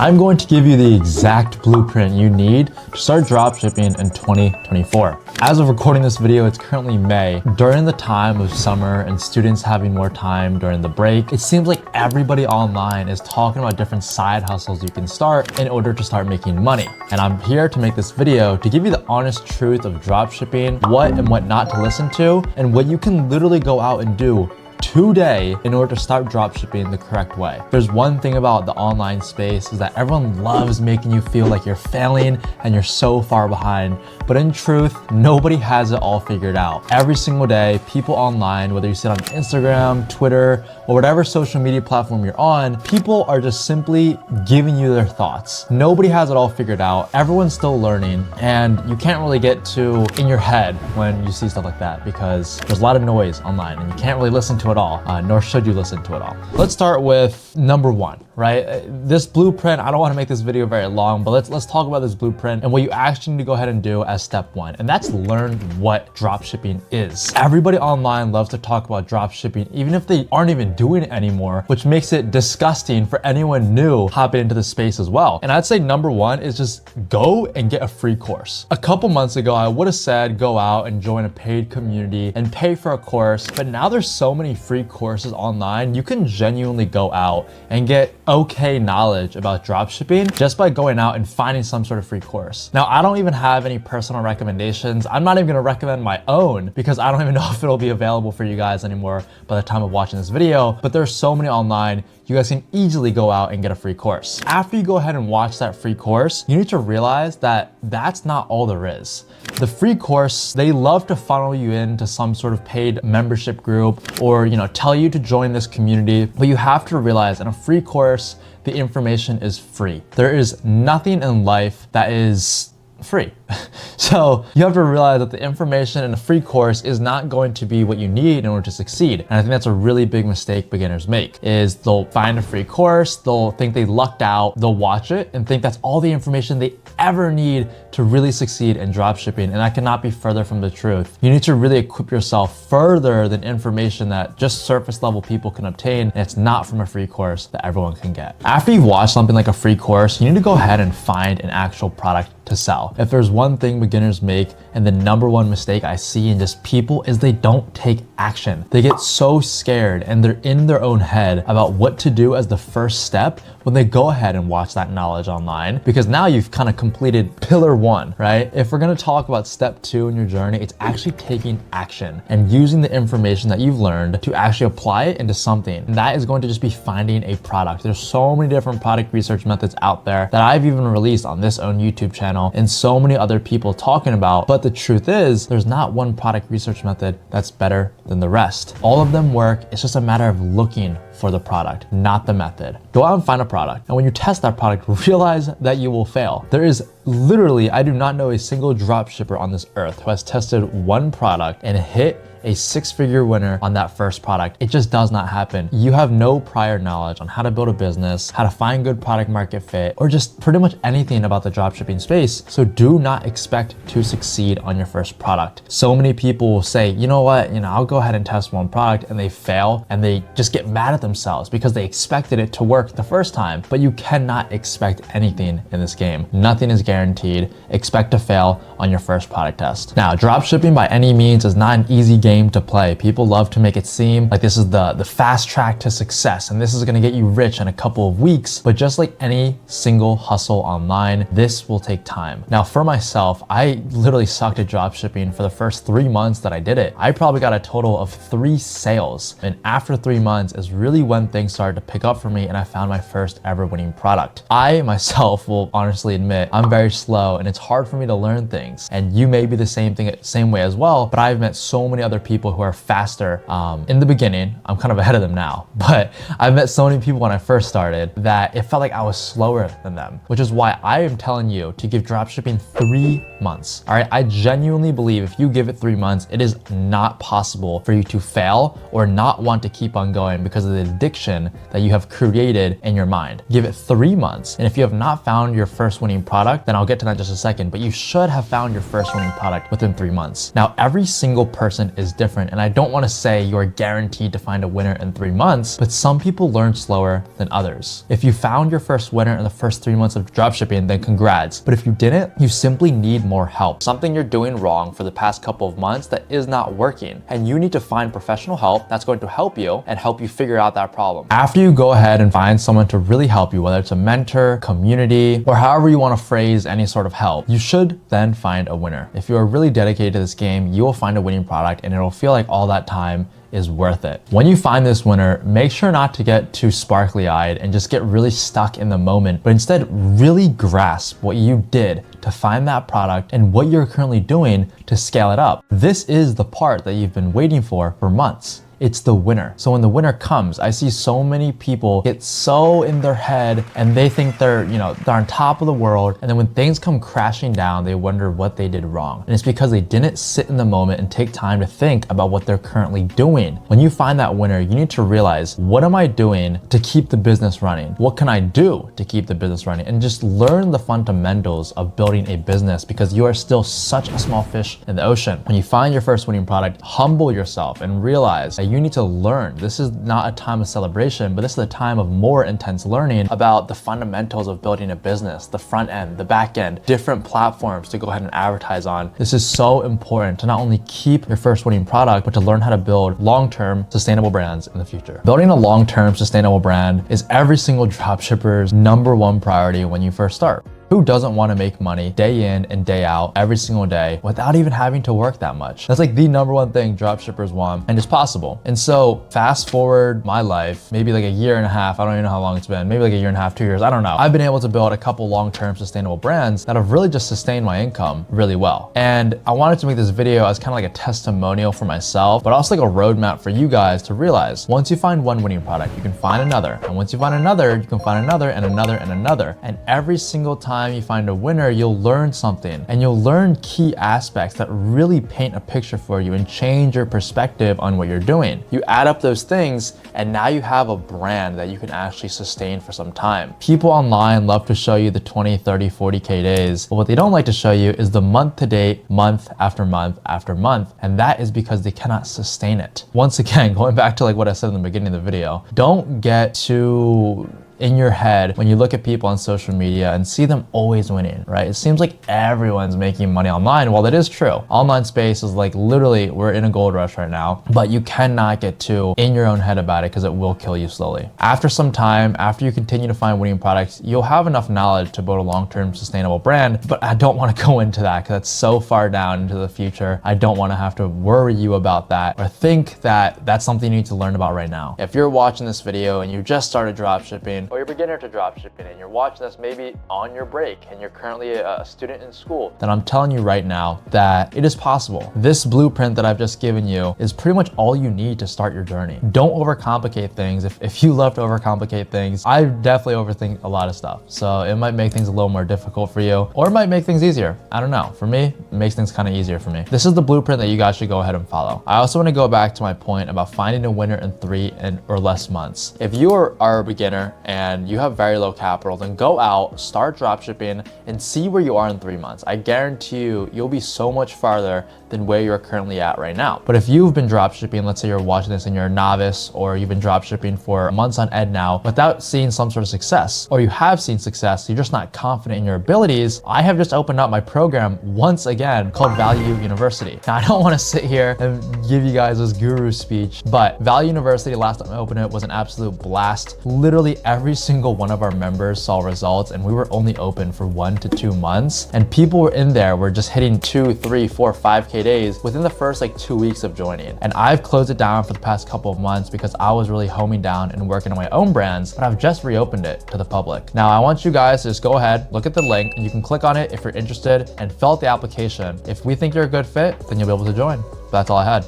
I'm going to give you the exact blueprint you need to start dropshipping in 2024. As of recording this video, it's currently May. During the time of summer and students having more time during the break, it seems like everybody online is talking about different side hustles you can start in order to start making money. And I'm here to make this video to give you the honest truth of dropshipping, what and what not to listen to, and what you can literally go out and do today in order to start dropshipping the correct way. There's one thing about the online space is that everyone loves making you feel like you're failing and you're so far behind. But in truth, nobody has it all figured out. Every single day, people online, whether you sit on Instagram, Twitter, or whatever social media platform you're on, people are just simply giving you their thoughts. Nobody has it all figured out. Everyone's still learning, and you can't really get too in your head when you see stuff like that because there's a lot of noise online and you can't really listen to it all, nor should you listen to it all. Let's start with number one, right? This blueprint, I don't want to make this video very long, but let's talk about this blueprint and what you actually need to go ahead and do as step one, and that's learn what dropshipping is. Everybody online loves to talk about dropshipping, even if they aren't even doing it anymore, which makes it disgusting for anyone new hopping into the space as well. And I'd say number one is just go and get a free course. A couple months ago, I would have said go out and join a paid community and pay for a course, but now there's so many free courses online, you can genuinely go out and get okay knowledge about dropshipping just by going out and finding some sort of free course. Now, I don't even have any personal recommendations. I'm not even gonna recommend my own because I don't even know if it'll be available for you guys anymore by the time of watching this video, but there's so many online, you guys can easily go out and get a free course. After you go ahead and watch that free course, you need to realize that that's not all there is. The free course, they love to funnel you into some sort of paid membership group or, tell you to join this community, but you have to realize in a free course, the information is free. There is nothing in life that is free. So you have to realize that the information in a free course is not going to be what you need in order to succeed. And I think that's a really big mistake beginners make, is they'll find a free course, they'll think they lucked out, they'll watch it and think that's all the information they ever need to really succeed in dropshipping. And that cannot be further from the truth. You need to really equip yourself further than information that just surface level people can obtain. And it's not from a free course that everyone can get. After you've watched something like a free course, you need to go ahead and find an actual product to sell. If there's one thing beginners make, and the number one mistake I see in just people, is they don't take action. They get so scared and they're in their own head about what to do as the first step when they go ahead and watch that knowledge online, because now you've kind of completed pillar one, right? If we're gonna talk about step two in your journey, it's actually taking action and using the information that you've learned to actually apply it into something. And that is going to just be finding a product. There's so many different product research methods out there that I've even released on this own YouTube channel and so many other people talking about, but the truth is there's not one product research method that's better than the rest. All of them work. It's just a matter of looking for the product, not the method. Go out and find a product. And when you test that product, realize that you will fail. There is literally, I do not know a single drop shipper on this earth who has tested one product and hit a six-figure winner on that first product. It just does not happen. You have no prior knowledge on how to build a business, how to find good product market fit, or just pretty much anything about the dropshipping space. So do not expect to succeed on your first product. So many people will say, you know what, I'll go ahead and test one product, and they fail and they just get mad at themselves because they expected it to work the first time. But you cannot expect anything in this game. Nothing is guaranteed. Expect to fail on your first product test. Now, dropshipping by any means is not an easy game to play. People love to make it seem like this is the fast track to success and this is gonna get you rich in a couple of weeks. But just like any single hustle online, this will take time. Now, for myself, I literally sucked at dropshipping for the first 3 months that I did it. I probably got a total of 3 sales. And after 3 months is really when things started to pick up for me and I found my first ever winning product. I myself will honestly admit I'm very slow and it's hard for me to learn things. And you may be the same way as well, but I've met so many other people who are faster. In the beginning, I'm kind of ahead of them now, but I've met so many people when I first started that it felt like I was slower than them, which is why I am telling you to give dropshipping 3 months. All right, I genuinely believe if you give it 3 months, it is not possible for you to fail or not want to keep on going because of the addiction that you have created in your mind. Give it 3 months. And if you have not found your first winning product, then I'll get to that in just a second, but you should have found your first winning product within 3 months. Now, every single person is is different. And I don't want to say you're guaranteed to find a winner in 3 months, but some people learn slower than others. If you found your first winner in the first 3 months of dropshipping, then congrats. But if you didn't, you simply need more help. Something you're doing wrong for the past couple of months that is not working. And you need to find professional help that's going to help you and help you figure out that problem. After you go ahead and find someone to really help you, whether it's a mentor, community, or however you want to phrase any sort of help, you should then find a winner. If you are really dedicated to this game, you will find a winning product and it'll feel like all that time is worth it. When you find this winner, make sure not to get too sparkly eyed and just get really stuck in the moment, but instead really grasp what you did to find that product and what you're currently doing to scale it up. This is the part that you've been waiting for months. It's the winner. So when the winner comes, I see so many people get so in their head and they think they're on top of the world. And then when things come crashing down, they wonder what they did wrong. And it's because they didn't sit in the moment and take time to think about what they're currently doing. When you find that winner, you need to realize, what am I doing to keep the business running? What can I do to keep the business running? And just learn the fundamentals of building a business, because you are still such a small fish in the ocean. When you find your first winning product, humble yourself and realize that you need to learn. This is not a time of celebration, but this is a time of more intense learning about the fundamentals of building a business, the front end, the back end, different platforms to go ahead and advertise on. This is so important to not only keep your first winning product, but to learn how to build long-term sustainable brands in the future. Building a long-term sustainable brand is every single dropshipper's #1 priority when you first start. Who doesn't want to make money day in and day out every single day without even having to work that much? That's like the #1 thing dropshippers want, and it's possible. And so fast forward my life, maybe like a year and a half, I don't even know how long it's been, maybe like a year and a half, 2 years, I don't know. I've been able to build a couple long-term sustainable brands that have really just sustained my income really well. And I wanted to make this video as kind of like a testimonial for myself, but also like a roadmap for you guys to realize, once you find one winning product, you can find another. And once you find another, you can find another and another and another. And every single time you find a winner, you'll learn something, and you'll learn key aspects that really paint a picture for you and change your perspective on what you're doing. You add up those things, and now you have a brand that you can actually sustain for some time. People online love to show you the 20, 30, 40K days, but what they don't like to show you is the month to date, month after month after month, and that is because they cannot sustain it. Once again, going back to like what I said in the beginning of the video, don't get too in your head when you look at people on social media and see them always winning, right? It seems like everyone's making money online. Well, that is true. Online space is like literally, we're in a gold rush right now, but you cannot get too in your own head about it because it will kill you slowly. After some time, after you continue to find winning products, you'll have enough knowledge to build a long-term sustainable brand, but I don't want to go into that because that's so far down into the future. I don't want to have to worry you about that or think that that's something you need to learn about right now. If you're watching this video and you just started dropshipping, or you're a beginner to dropshipping and you're watching this maybe on your break and you're currently a student in school, then I'm telling you right now that it is possible. This blueprint that I've just given you is pretty much all you need to start your journey. Don't overcomplicate things. If you love to overcomplicate things, I definitely overthink a lot of stuff. So it might make things a little more difficult for you, or it might make things easier. I don't know. For me, it makes things kind of easier for me. This is the blueprint that you guys should go ahead and follow. I also want to go back to my point about finding a winner in 3 or less months. If you are a beginner and you have very low capital, then go out, start dropshipping, and see where you are in 3 months. I guarantee you'll be so much farther than where you're currently at right now. But if you've been dropshipping, let's say you're watching this and you're a novice, or you've been dropshipping for months on end now without seeing some sort of success, or you have seen success, you're just not confident in your abilities, I have just opened up my program once again called Value University. Now, I don't want to sit here and give you guys this guru speech, but Value University, last time I opened it, was an absolute blast. Literally every single one of our members saw results, and we were only open for 1 to 2 months, and people were in there were just hitting 2, 3, 4, 5K days within the first like 2 weeks of joining. And I've closed it down for the past couple of months because I was really homing down and working on my own brands, but I've just reopened it to the public. Now, I want you guys to just go ahead, look at the link, and you can click on it if you're interested and fill out the application. If we think you're a good fit, then you'll be able to join. But that's all I had.